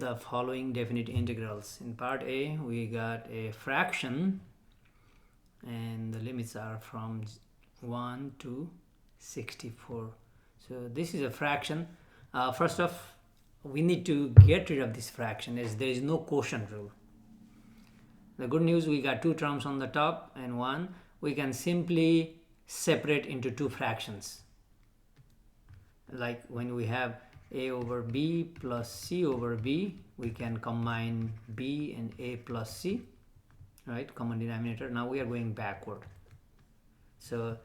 the following definite integrals. In part A, we got a fraction and the limits are from 1 to 64. So this is a fraction. First off, we need to get rid of this fraction as there is no quotient rule. The good news, we got two terms on the top and one. We can simply separate into two fractions. Like when we have a over b plus c over b, we can combine b and a plus c, right? Common denominator. Now we are going backward. So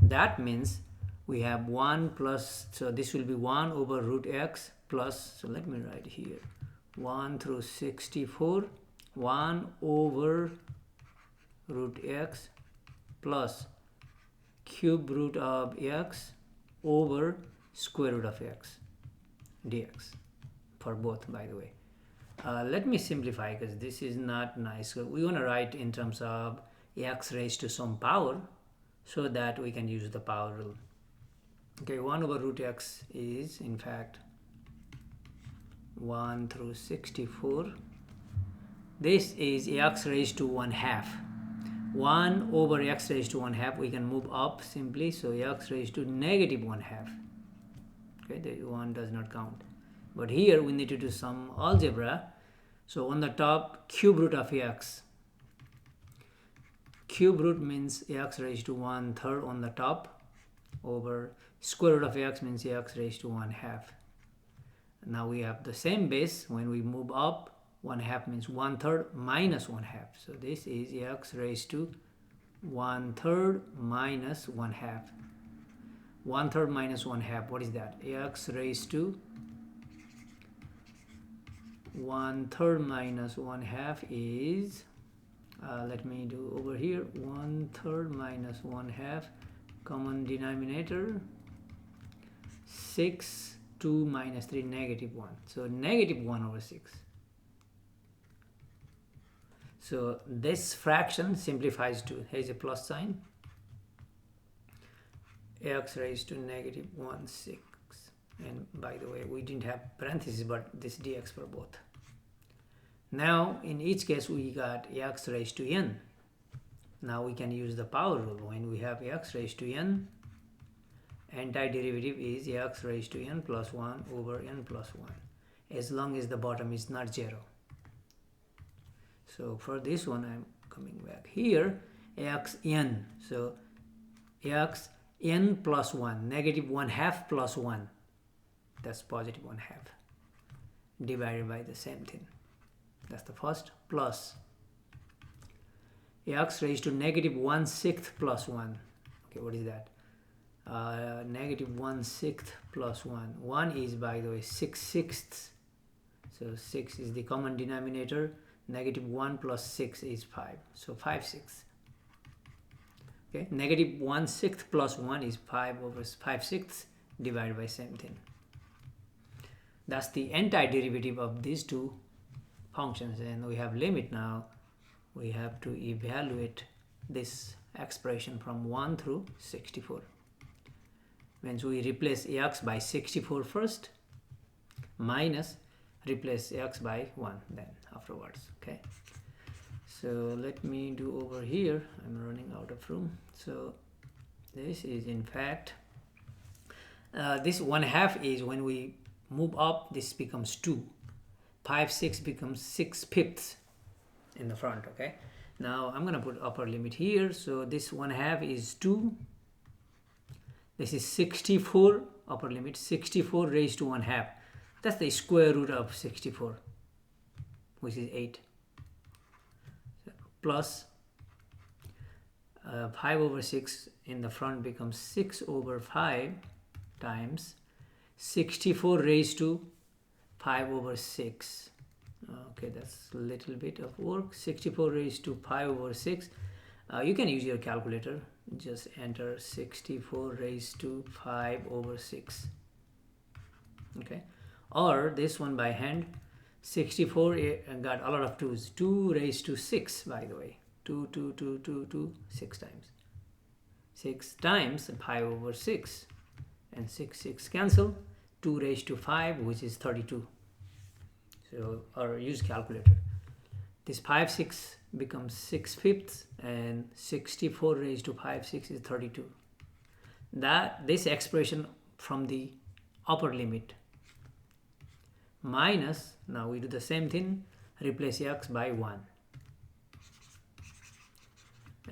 that means we have 1 plus, so this will be 1 over root x plus, so let me write here, 1 through 64, 1 over root x plus cube root of x over square root of x dx, for both, by the way. Let me simplify because this is not nice. So we want to write in terms of x raised to some power so that we can use the power rule. Okay, 1 over root x is in fact 1 through 64. This is x raised to 1/2. 1 over x raised to 1/2, we can move up simply, so x raised to negative 1/2. Okay, the 1 does not count. But here we need to do some algebra. So on the top, cube root of x. Cube root means x raised to 1/3 on the top over square root of x means x raised to 1/2. Now we have the same base. When we move up, 1/2 means 1/3 minus 1/2. So this is x raised to 1/3 minus 1/2. 1/3 minus 1/2, what is that? X raised to 1/3 minus 1/2 is, let me do over here, 1/3 minus 1/2, common denominator, 6, 2 minus 3, negative 1. So negative 1 over 6. So this fraction simplifies to, here's a plus sign, x raised to negative 1/6. And by the way, we didn't have parentheses, but this dx for both. Now in each case we got x raised to n. Now we can use the power rule. When we have x raised to n, antiderivative is x raised to n plus 1 over n plus 1, as long as the bottom is not 0. So for this one, I'm coming back here, x n. So x n plus 1, negative 1/2 plus 1, that's positive 1/2, divided by the same thing. That's the first, plus x raised to negative 1/6 plus 1. Okay, what is that? Negative 1/6 plus 1. 1 is, by the way, 6/6. So 6 is the common denominator. Negative 1 plus 6 is 5. So 5/6. Okay, negative 1/6 plus 1 is 5 over 5/6 divided by same thing. That's the antiderivative of these two functions, and we have limit now. We have to evaluate this expression from 1 through 64. Means we replace x by 64 first, minus replace x by 1 then afterwards. Okay, so let me do over here, I'm running out of room. So this is in fact, this 1/2 is when we move up, this becomes 2. 5/6 becomes 6/5 in the front. Okay, now I'm going to put upper limit here. So this 1/2 is 2. This is 64, upper limit, 64 raised to 1/2. That's the square root of 64, which is 8. So plus 5 over 6 in the front becomes 6 over 5 times 64 raised to 5 over 6. Okay, that's a little bit of work. 64 raised to 5 over 6. You can use your calculator. Just enter 64 raised to 5 over 6. Okay, or this one by hand, 64 got a lot of 2's. 2 raised to 6, by the way. 2, 2, 2, 2, 2, 6 times. 6 times 5 over 6. And 6 cancel. 2 raised to 5, which is 32. So, or use calculator. This 5 6 becomes 6 fifths, and 64 raised to 5 6 is 32. That this expression from the upper limit minus, now we do the same thing, replace x by 1,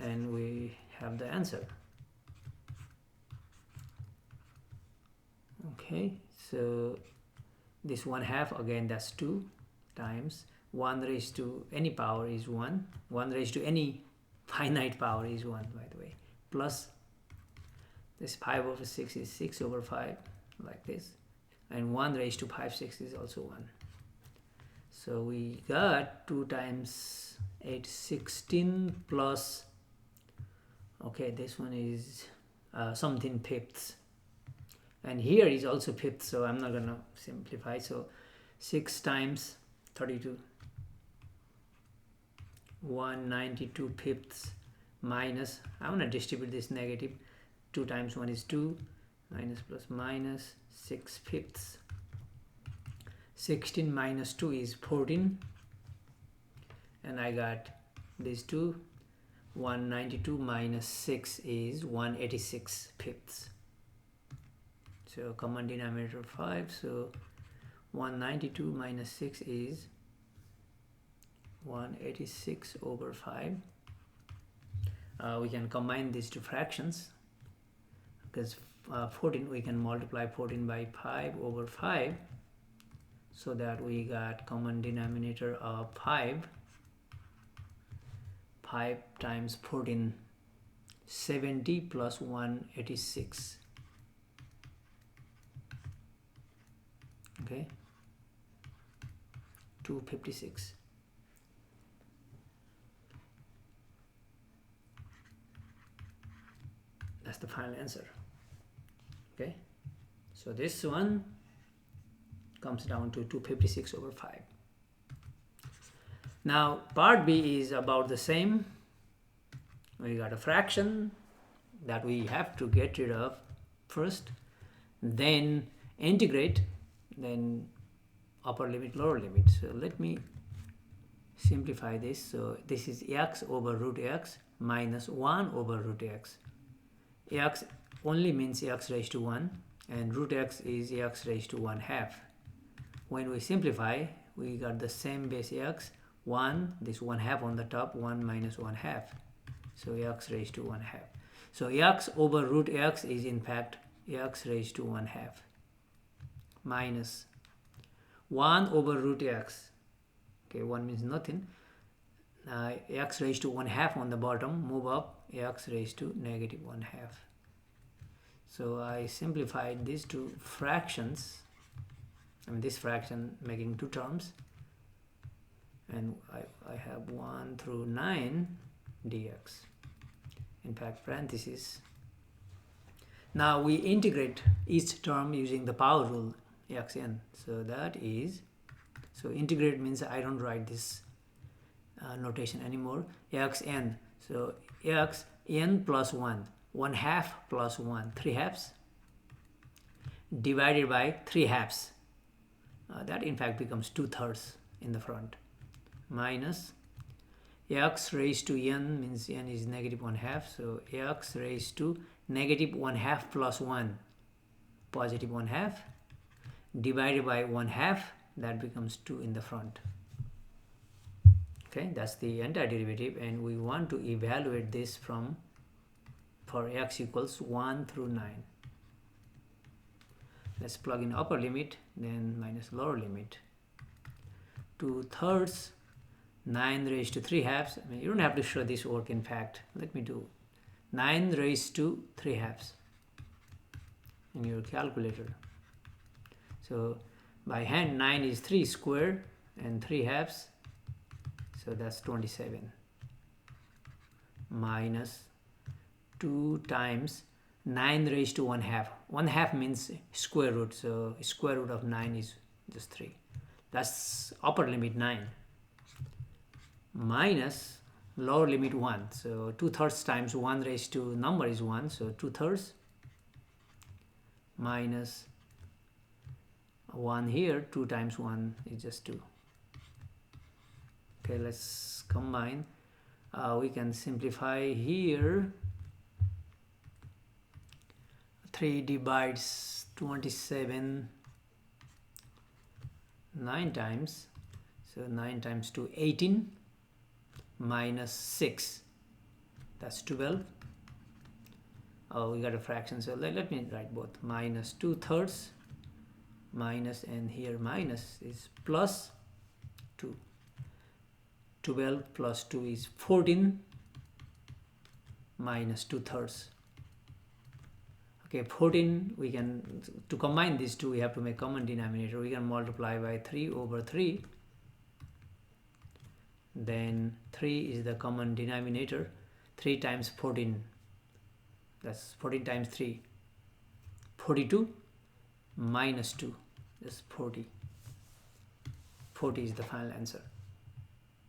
and we have the answer. Okay, so this 1/2, again that's 2 times 1 raised to any power is 1, 1 raised to any finite power is 1, by the way, plus this 5/6 is 6/5, like this, and 1 raised to 5 6 is also 1. So we got 2 times 8 16 plus, okay, this one is something fifths, and here is also fifth, so I'm not gonna simplify. So 6 times 32, 192 fifths, minus, I want to distribute this negative, 2 times 1 is 2, minus plus minus 6 fifths, 16 minus 2 is 14, and I got these two, 192 minus 6 is 186 fifths. So common denominator 5, so 192 minus 6 is 186/5. We can combine these two fractions, because 14, we can multiply 14 by 5/5, so that we got common denominator of 5. 5 times 14, 70 plus 186. Okay, 256. That's the final answer. Okay, so this one comes down to 256/5. Now part B is about the same. We got a fraction that we have to get rid of first, then integrate, then upper limit, lower limit. So let me simplify this. So this is x over root x minus 1 over root x. X only means x raised to 1, and root x is x raised to 1/2. When we simplify, we got the same base x, 1, this 1/2 on the top, 1 minus 1/2. So x raised to 1/2. So x over root x is in fact x raised to 1/2 minus 1 over root x. Okay, 1 means nothing. X raised to 1/2 on the bottom, move up, x raised to negative 1/2. So I simplified these two fractions, this fraction making two terms, and I have 1 through 9 dx, in fact parentheses. Now we integrate each term using the power rule, xn. So that is, so integrate means I don't write this notation anymore, xn. So xn plus 1, 1/2 plus 1, 3/2 divided by 3/2. That in fact becomes 2/3 in the front, minus x raised to n means n is negative 1/2. So x raised to negative 1/2 plus 1, positive 1/2, divided by 1/2, that becomes 2 in the front. Okay, that's the antiderivative, and we want to evaluate this from for x equals 1 through 9. Let's plug in upper limit, then minus lower limit. 2/3, 9 raised to 3/2. You don't have to show this work, in fact. Let me do 9 raised to 3/2 in your calculator. So by hand, 9 is 3 square and 3/2, so that's 27, minus 2 times 9 raised to 1/2. 1/2 means square root, so square root of 9 is just 3. That's upper limit 9, minus lower limit 1. So 2/3 times 1 raised to number is 1, so 2/3, minus 1 here, 2 times 1 is just 2. Okay, let's combine. We can simplify here. 3 divides 27 9 times, so 9 times 2 18 minus 6, that's 12. Oh, we got a fraction, so let me write both. Minus 2/3 minus, and here minus is plus 2. 12 plus 2 is 14 minus 2/3. Okay, 14, we can, to combine these two, we have to make common denominator. We can multiply by 3 over 3. Then 3 is the common denominator. 3 times 14, that's 14 times 3, 42 minus 2, that's 40. 40 is the final answer.